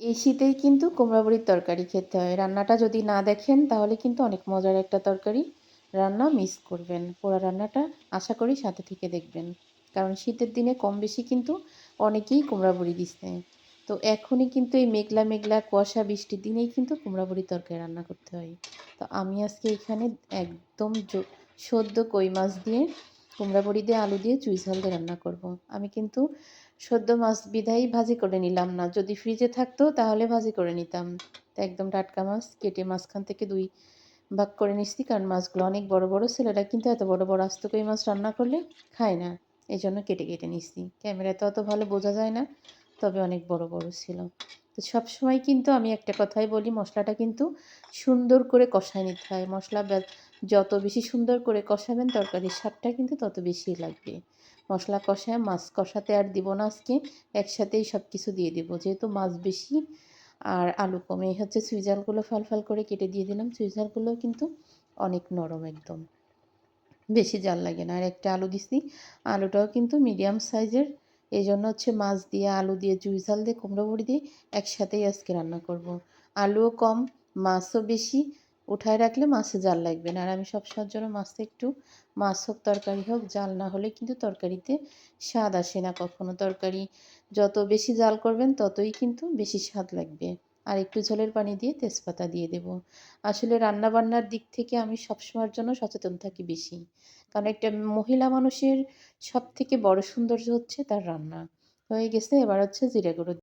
এই শীতেই কিন্তু কুমড়া বড়ির তরকারি খেতে হয়। রান্নাটা যদি না দেখেন তাহলে কিন্তু অনেক মজার একটা তরকারি রান্না মিস করবেন। পুরা রান্নাটা আশা করি সাথে থেকে দেখবেন। কারণ শীতের দিনে কম বেশি কিন্তু অনেকেই কুমড়া বড়ি দিছে। তো এখনই কিন্তু এই মেঘলা মেঘলা কুয়াশা বৃষ্টির দিনেই কিন্তু কুমড়া বড়ির তরকারি রান্না করতে হয়। তো আমি আজকে এখানে একদম সদ্য কই মাছ দিয়ে কুমড়া বড়ি দিয়ে আলু দিয়ে চুই ঝাল দিয়ে রান্না করব। আমি কিন্তু সদ্য মাছ বিধায় ভাজি করে নিলাম না। যদি ফ্রিজে থাকতো তাহলে ভাজি করে নিতাম। তো একদম টাটকা মাছ কেটে মাঝখান থেকে ২ ভাগ করে নিচ্ছি। কারণ মাছগুলো অনেক বড় বড় ছিল। এরা কিন্তু এত বড় বড় আস্ত কই মাছ রান্না করলে খায় না। এজন্য কেটে কেটে নিচ্ছি। ক্যামেরাতে অত ভালো বোঝা যায় না। তবে অনেক বড় বড় ছিল। তো সবসময় কিন্তু আমি একটা কথাই বলি, মশলাটা কিন্তু সুন্দর করে কষায় নিতে হয়। মশলা যত বেশি সুন্দর করে কষাবেন তরকারির স্বাদটা কিন্তু তত বেশি লাগবে। মশলা কষায় মাছ কষাতে আর দিব না আজকে, একসাথেই সব কিছু দিয়ে দেবো। যেহেতু মাছ বেশি আর আলু কম, এই হচ্ছে চুইঝালগুলো ফাল ফাল করে কেটে দিয়ে দিলাম। চুইঝালগুলো কিন্তু অনেক নরম একদম, বেশি জাল লাগে না। আর একটা আলু দিছি, আলুটাও কিন্তু মিডিয়াম সাইজের। এই জন্য হচ্ছে মাছ দিয়ে আলু দিয়ে চুইঝাল দিয়ে কুমড়ো বড়ি দিয়ে একসাথেই আজকে রান্না করব। আলুও কম, মাছও বেশি, উঠায় রাখলে মাছে জাল লাগবে না। আর আমি সবসময়ের জন্য মাছে একটু, মাছ হোক তরকারি হোক, জাল না হলে কিন্তু তরকারিতে স্বাদ আসে না কখনো। তরকারি যত বেশি জাল করবেন ততই কিন্তু বেশি স্বাদ লাগবে। আর একটু ঝোলের পানি দিয়ে তেজপাতা দিয়ে দেব। আসলে রান্না বান্নার দিক থেকে আমি সবসময়ের জন্য সচেতন থাকি বেশি। কারণ একটা মহিলা মানুষের সবথেকে বড় সৌন্দর্য হচ্ছে তার রান্না। হয়ে গেছে, এবার হচ্ছে জিরে গুঁড়ো